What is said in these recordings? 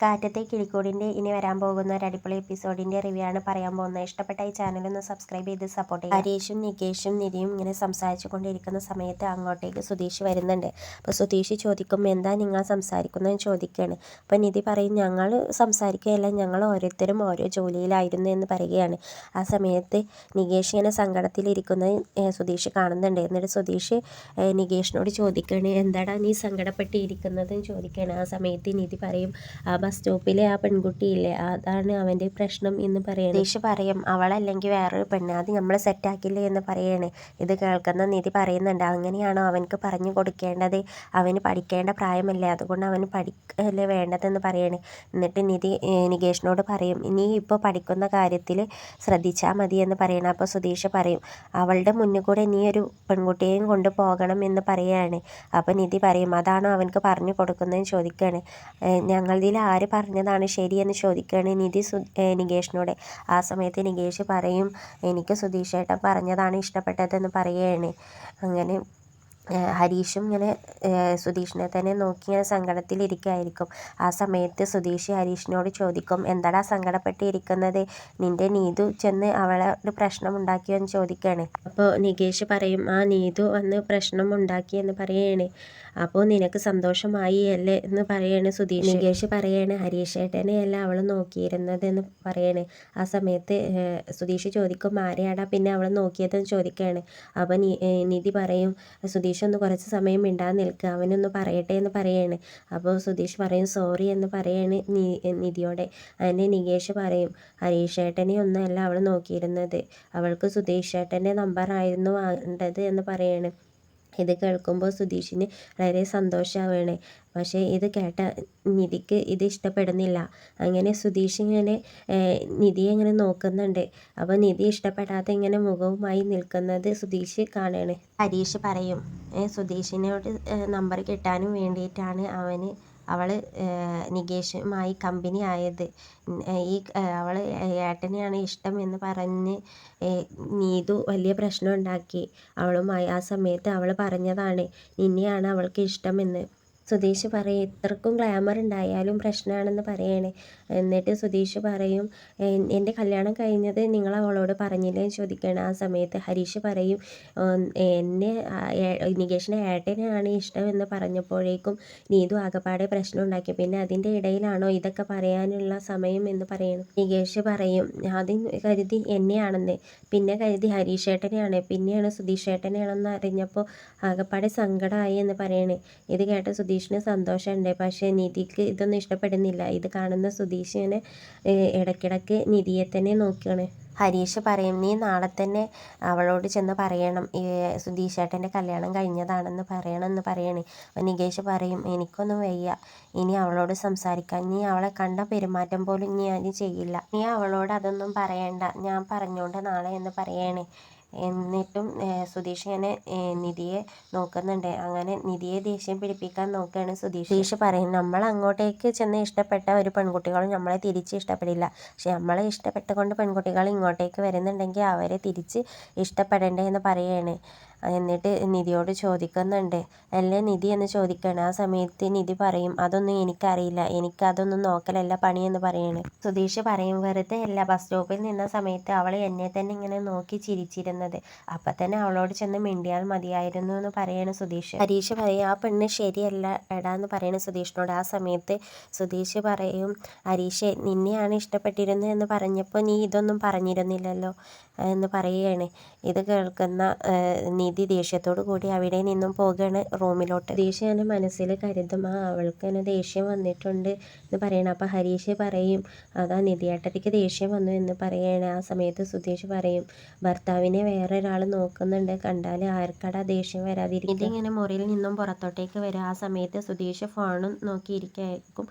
കാറ്റത്തെ കിളിക്കൂടിൻ്റെ ഇനി വരാൻ പോകുന്ന ഒരു അടിപൊളി എപ്പിസോഡിൻ്റെ റിവ്യൂ ആണ് പറയാൻ പോകുന്നത്. ഇഷ്ടപ്പെട്ട ഈ ചാനലൊന്ന് സബ്സ്ക്രൈബ് ചെയ്ത് സപ്പോർട്ട് ചെയ്യുക. ഹരീഷും നികേഷും നിധിയും ഇങ്ങനെ സംസാരിച്ചു കൊണ്ടിരിക്കുന്ന സമയത്ത് അങ്ങോട്ടേക്ക് സുധീഷ് വരുന്നുണ്ട്. അപ്പോൾ സുധീഷ് ചോദിക്കും, എന്താ നിങ്ങൾ സംസാരിക്കുന്നതെന്ന് ചോദിക്കുകയാണ്. അപ്പോൾ നിധി പറയും, ഞങ്ങൾ സംസാരിക്കുകയല്ല, ഞങ്ങൾ ഓരോരുത്തരും ഓരോ ജോലിയിലായിരുന്നു എന്ന് പറയുകയാണ്. ആ സമയത്ത് നികേഷ് ഇങ്ങനെ സങ്കടത്തിലിരിക്കുന്നത് സുധീഷ് കാണുന്നുണ്ട്. എന്നിട്ട് സുധീഷ് നികേഷിനോട് ചോദിക്കുകയാണ്, എന്താടാ നീ സങ്കടപ്പെട്ടിരിക്കുന്നതെന്ന് ചോദിക്കുകയാണ്. ആ സമയത്ത് നിധി പറയും, ബസ് സ്റ്റോപ്പിലെ ആ പെൺകുട്ടിയില്ലേ, അതാണ് അവൻ്റെ പ്രശ്നം എന്ന് പറയണം. നിതീഷ് പറയും, അവളല്ലെങ്കിൽ വേറൊരു പെണ്ണ്, അത് നമ്മൾ സെറ്റാക്കില്ലേ എന്ന് പറയണേ. ഇത് കേൾക്കുന്ന നിധി പറയുന്നുണ്ട്, അങ്ങനെയാണോ അവനക്ക് പറഞ്ഞു കൊടുക്കേണ്ടത്? അവന് പഠിക്കേണ്ട പ്രായമല്ലേ, അതുകൊണ്ട് അവന് പഠിക്കല്ലേ വേണ്ടതെന്ന് പറയണേ. എന്നിട്ട് നിധി നികേഷിനോട് പറയും, നീ ഇപ്പോൾ പഠിക്കുന്ന കാര്യത്തിൽ ശ്രദ്ധിച്ചാൽ മതി എന്ന് പറയണം. അപ്പോൾ സുധീഷ് പറയും, അവളുടെ മുന്നിൽ കൂടെ നീ ഒരു പെൺകുട്ടിയെയും കൊണ്ട് പോകണം എന്ന് പറയുകയാണ്. അപ്പോൾ നിധി പറയും, അതാണോ അവനക്ക് പറഞ്ഞു കൊടുക്കുന്നതെന്ന് ചോദിക്കുകയാണ്. ഞങ്ങളിതിൽ ആര് പറഞ്ഞതാണ് ശരിയെന്ന് ചോദിക്കുകയാണ് നിധി നികേഷിനോട്. ആ സമയത്ത് നികേഷ് പറയും, എനിക്ക് സുധീഷേട്ടൻ പറഞ്ഞതാണ് ഇഷ്ടപ്പെട്ടതെന്ന് പറയുകയാണ്. അങ്ങനെ ഹരീഷും ഇങ്ങനെ സുധീഷിനെ തന്നെ നോക്കി ഇങ്ങനെ സങ്കടത്തിലിരിക്കുകയായിരിക്കും. ആ സമയത്ത് സുധീഷ് ഹരീഷിനോട് ചോദിക്കും, എന്താടാ സങ്കടപ്പെട്ടിരിക്കുന്നത്? നിൻ്റെ നീതു ചെന്ന് അവളോട് പ്രശ്നമുണ്ടാക്കിയോ എന്ന് ചോദിക്കുകയാണ്. അപ്പോൾ നികേഷ് പറയും, ആ നീതു വന്ന് പ്രശ്നമുണ്ടാക്കിയെന്ന് പറയുകയാണ്. അപ്പോൾ നിനക്ക് സന്തോഷമായി അല്ലേ എന്ന് പറയാണ് സുധീഷ്. നികേഷ് പറയാണ്, ഹരീഷേട്ടനെയല്ല അവൾ നോക്കിയിരുന്നതെന്ന് പറയാണ്. ആ സമയത്ത് സുധീഷ് ചോദിക്കും, ആരെയാടാ പിന്നെ അവൾ നോക്കിയതെന്ന് ചോദിക്കുകയാണ്. അപ്പോൾ നിധി പറയും, സുധീഷ് ഒന്ന് കുറച്ച് സമയം മിണ്ടാതെ നിൽക്കുക, അവനൊന്ന് പറയട്ടെ എന്ന് പറയാണ്. അപ്പോൾ സുധീഷ് പറയും, സോറി എന്ന് പറയാണ് നിധിയോടെ. അതിന് നികേഷ് പറയും, ഹരീഷേട്ടനെ ഒന്നുമല്ല അവൾ നോക്കിയിരുന്നത്, അവൾക്ക് സുധീഷ് ചേട്ടൻ്റെ നമ്പറായിരുന്നു വേണ്ടത് എന്ന് പറയാണ്. ഇത് കേൾക്കുമ്പോൾ സുധീഷിന് വളരെ സന്തോഷമാവുകയാണ്. പക്ഷേ ഇത് കേട്ട നിധിക്ക് ഇത് ഇഷ്ടപ്പെടുന്നില്ല. അങ്ങനെ സുധീഷ് ഇങ്ങനെ നിധിയെ ഇങ്ങനെ നോക്കുന്നുണ്ട്. അപ്പോൾ നിധി ഇഷ്ടപ്പെടാതെ ഇങ്ങനെ മുഖവുമായി നിൽക്കുന്നത് സുധീഷ് കാണുകയാണ്. ഹരീഷ് പറയും, സുധീഷിനോട് നമ്പർ കിട്ടാനും വേണ്ടിയിട്ടാണ് അവൾ നികേഷുമായി കമ്പനി ആയത്. അവൾ ഏട്ടനെയാണ് ഇഷ്ടം എന്ന് പറഞ്ഞ് നീതു വലിയ പ്രശ്നം ഉണ്ടാക്കി അവളുമായി. ആ സമയത്ത് അവൾ പറഞ്ഞതാണ് നിന്നെയാണ് അവൾക്ക് ഇഷ്ടമെന്ന്. സുധീഷ് പറയും, ഇത്രക്കും ഗ്ലാമർ ഉണ്ടായാലും പ്രശ്നമാണെന്ന് പറയണേ. എന്നിട്ട് സുധീഷ് പറയും, എൻ്റെ കല്യാണം കഴിഞ്ഞത് നിങ്ങൾ അവളോട് പറഞ്ഞില്ലേ എന്ന് ചോദിക്കുകയാണ്. ആ സമയത്ത് ഹരീഷ് പറയും, എന്നെ നികേഷിൻ്റെ ഏട്ടനെയാണ് ഇഷ്ടമെന്ന് പറഞ്ഞപ്പോഴേക്കും നീതു ആകെപ്പാടെ പ്രശ്നം ഉണ്ടാക്കി, പിന്നെ അതിൻ്റെ ഇടയിലാണോ ഇതൊക്കെ പറയാനുള്ള സമയം എന്ന് പറയണം. നികേഷ് പറയും, ആദ്യം കരുതി എന്നെയാണെന്ന്, പിന്നെ കരുതി ഹരീഷേട്ടനെയാണ്, പിന്നെയാണ് സുധീഷേട്ടനെയാണെന്ന് അറിഞ്ഞപ്പോൾ ആകെപ്പാടെ സങ്കടമായി എന്ന് പറയണേ. ഇത് കേട്ട സുധീഷിന് സന്തോഷമുണ്ട്. പക്ഷേ നിധിക്ക് ഇതൊന്നും ഇഷ്ടപ്പെടുന്നില്ല. ഇത് കാണുന്ന സുധീഷ് ഇങ്ങനെ ഇടയ്ക്കിടയ്ക്ക് നിധിയെ തന്നെ നോക്കുകയാണ്. ഹരീഷ് പറയും, നീ നാളെ തന്നെ അവളോട് ചെന്ന് പറയണം, സുധീഷേട്ടൻ്റെ കല്യാണം കഴിഞ്ഞതാണെന്ന് പറയണമെന്ന് പറയണേ. അപ്പോൾ നികേഷ് പറയും, എനിക്കൊന്നും വയ്യ ഇനി അവളോട് സംസാരിക്കാൻ, നീ അവളെ കണ്ട പെരുമാറ്റം പോലും ഞാൻ ചെയ്യില്ല, നീ അവളോട് അതൊന്നും പറയണ്ട, ഞാൻ പറഞ്ഞോണ്ട് നാളെ എന്ന് പറയണേ. എന്നിട്ടും സുധീഷ് ഇങ്ങനെ നിധിയെ നോക്കുന്നുണ്ട്. അങ്ങനെ നിധിയെ ദേഷ്യം പിടിപ്പിക്കാൻ നോക്കുകയാണ് സുധീഷ് പറയും, നമ്മൾ അങ്ങോട്ടേക്ക് ചെന്ന് ഇഷ്ടപ്പെട്ട ഒരു പെൺകുട്ടികളും നമ്മളെ തിരിച്ച് ഇഷ്ടപ്പെടില്ല. പക്ഷെ നമ്മളെ ഇഷ്ടപ്പെട്ടുകൊണ്ട് പെൺകുട്ടികൾ ഇങ്ങോട്ടേക്ക് വരുന്നുണ്ടെങ്കിൽ അവരെ തിരിച്ച് ഇഷ്ടപ്പെടണ്ടേ എന്ന് പറയുകയാണ്. എന്നിട്ട് നിധിയോട് ചോദിക്കുന്നുണ്ട്, അല്ലേ നിധി എന്ന് ചോദിക്കുകയാണ്. ആ സമയത്ത് നിധി പറയും, അതൊന്നും എനിക്കറിയില്ല, എനിക്കതൊന്നും നോക്കലല്ല പണിയെന്ന് പറയാണ്. സുധീഷ് പറയും, വെറുതെ അല്ല ബസ് സ്റ്റോപ്പിൽ നിന്ന സമയത്ത് അവൾ എന്നെ തന്നെ ഇങ്ങനെ നോക്കി ചിരിച്ചിരുന്നത്, അപ്പം തന്നെ അവളോട് ചെന്ന് മിണ്ടിയാൽ മതിയായിരുന്നു എന്ന് പറയാണ് സുധീഷ്. ഹരീഷ് പറയും, ആ പെണ്ണ് ശരിയല്ല എടാ എന്ന് പറയണ സുധീഷിനോട്. ആ സമയത്ത് സുധീഷ് പറയും, ഹരീഷ് നിന്നെയാണ് ഇഷ്ടപ്പെട്ടിരുന്നത് എന്ന് പറഞ്ഞപ്പോൾ നീ ഇതൊന്നും പറഞ്ഞിരുന്നില്ലല്ലോ എന്ന് പറയുകയാണ്. ഇത് കേൾക്കുന്ന നിധി ദേഷ്യത്തോടു കൂടി അവിടെ നിന്നും പോകുകയാണ് റൂമിലോട്ട്. ദേഷ്യം മനസ്സിൽ കരുതും, അവൾക്ക് തന്നെ ദേഷ്യം വന്നിട്ടുണ്ട് എന്ന് പറയണം. അപ്പോൾ ഹരീഷ് പറയും, അതാ നിധിയേട്ടത്തിക്ക് ദേഷ്യം വന്നു എന്ന് പറയുകയാണ്. ആ സമയത്ത് സുധീഷ് പറയും, ഭർത്താവിനെ വേറൊരാൾ നോക്കുന്നുണ്ട്, കണ്ടാൽ ആർക്കടാ ദേഷ്യം വരാതിരിക്കും. ഇതിങ്ങനെ മുറിയിൽ നിന്നും പുറത്തോട്ടേക്ക് വരും. ആ സമയത്ത് സുധീഷ് ഫോണും നോക്കിയിരിക്കുകയായിരിക്കും.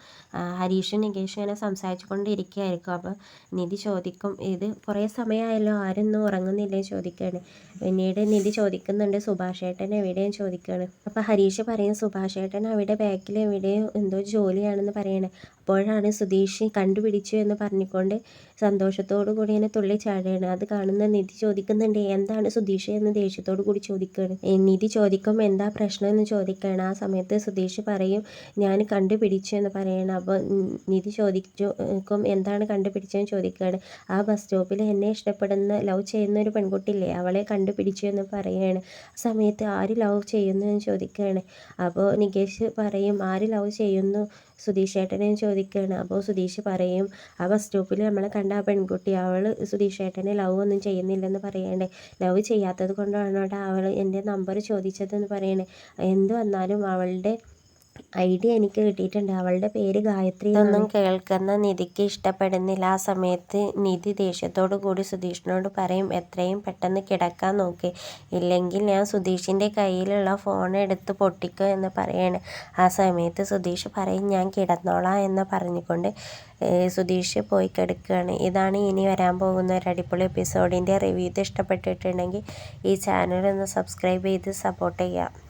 ഹരീഷും നികേഷും ഇങ്ങനെ സംസാരിച്ചു കൊണ്ടിരിക്കുകയായിരിക്കും. അപ്പോൾ നിധി ചോദിക്കും, ഇത് കുറേ സമയമായല്ലോ, ആരൊന്നും ഉറങ്ങുന്നില്ലേ ചോദിക്കുകയാണ്. പിന്നീട് നിധി ചോദിക്കുന്നുണ്ട്, സുഭാഷേട്ടൻ എവിടെയും ചോദിക്കുകയാണ്. അപ്പോൾ ഹരീഷ് പറയും, സുഭാഷേട്ടൻ അവിടെ ബാക്കിൽ എവിടെയോ എന്തോ ജോലിയാണെന്ന് പറയണേ. അപ്പോഴാണ് സുധീഷ് കണ്ടുപിടിച്ചു എന്ന് പറഞ്ഞുകൊണ്ട് സന്തോഷത്തോടു കൂടി ഇങ്ങനെ തുള്ളിച്ചാടുകയാണ്. അത് കാണുന്ന നിധി ചോദിക്കുന്നുണ്ട്, എന്താണ് സുധീഷ് എന്ന് ദേഷ്യത്തോടു കൂടി ചോദിക്കുകയാണ്. നിധി ചോദിക്കും, എന്താ പ്രശ്നം എന്ന് ചോദിക്കുകയാണ്. ആ സമയത്ത് സുധീഷ് പറയും, ഞാൻ കണ്ടുപിടിച്ചു എന്ന് പറയണം. അപ്പോൾ നിധി ചോദിക്കും, എന്താണ് കണ്ടുപിടിച്ചതെന്ന് ചോദിക്കുകയാണ്. ആ ബസ് സ്റ്റോപ്പിൽ എന്നെ ഇഷ്ടപ്പെടുന്ന ലവ് ചെയ്യുന്ന ഒരു പെൺകുട്ടിയില്ലേ, അവളെ കണ്ടുപിടിച്ചു എന്ന് പറയുകയാണ്. ആ സമയത്ത് ആര് ലവ് ചെയ്യുന്നു എന്ന് ചോദിക്കുകയാണ്. അപ്പോൾ നികേഷ് പറയും, ആര് ലവ് ചെയ്യുന്നു സുധീഷ് ഏട്ടനെ ചോദിക്കുകയാണ്. അപ്പോൾ സുധീഷ് പറയും, ആ ബസ് സ്റ്റോപ്പിൽ നമ്മളെ കണ്ട ആ പെൺകുട്ടി, അവൾ സുധീഷ് ഏട്ടനെ ലവ് ഒന്നും ചെയ്യുന്നില്ലെന്ന് പറയണേ. ലവ് ചെയ്യാത്തത് കൊണ്ടാണ് അവൾ എൻ്റെ നമ്പർ ചോദിച്ചതെന്ന് പറയണേ. എന്ത് വന്നാലും അവളുടെ ഐഡിയ എനിക്ക് കിട്ടിയിട്ടുണ്ട്, അവളുടെ പേര് ഗായത്രി. ഇതൊന്നും കേൾക്കുന്ന നിധിക്ക് ഇഷ്ടപ്പെടുന്നില്ല. ആ സമയത്ത് നിധി ദേഷ്യത്തോടു കൂടി സുധീഷിനോട് പറയും, എത്രയും പെട്ടെന്ന് കിടക്കാൻ നോക്ക്, ഇല്ലെങ്കിൽ ഞാൻ സുധീഷിൻ്റെ കയ്യിലുള്ള ഫോൺ എടുത്ത് പൊട്ടിക്കുക എന്ന് പറയാണ്. ആ സമയത്ത് സുധീഷ് പറയും, ഞാൻ കിടന്നോളാം എന്ന് പറഞ്ഞുകൊണ്ട് സുധീഷ് പോയി കിടക്കുകയാണ്. ഇതാണ് ഇനി വരാൻ പോകുന്ന ഒരു അടിപൊളി എപ്പിസോഡിൻ്റെ റിവ്യൂ. ഇത് ഇഷ്ടപ്പെട്ടിട്ടുണ്ടെങ്കിൽ ഈ ചാനൽ ഒന്ന് സബ്സ്ക്രൈബ് ചെയ്ത് സപ്പോർട്ട് ചെയ്യുക.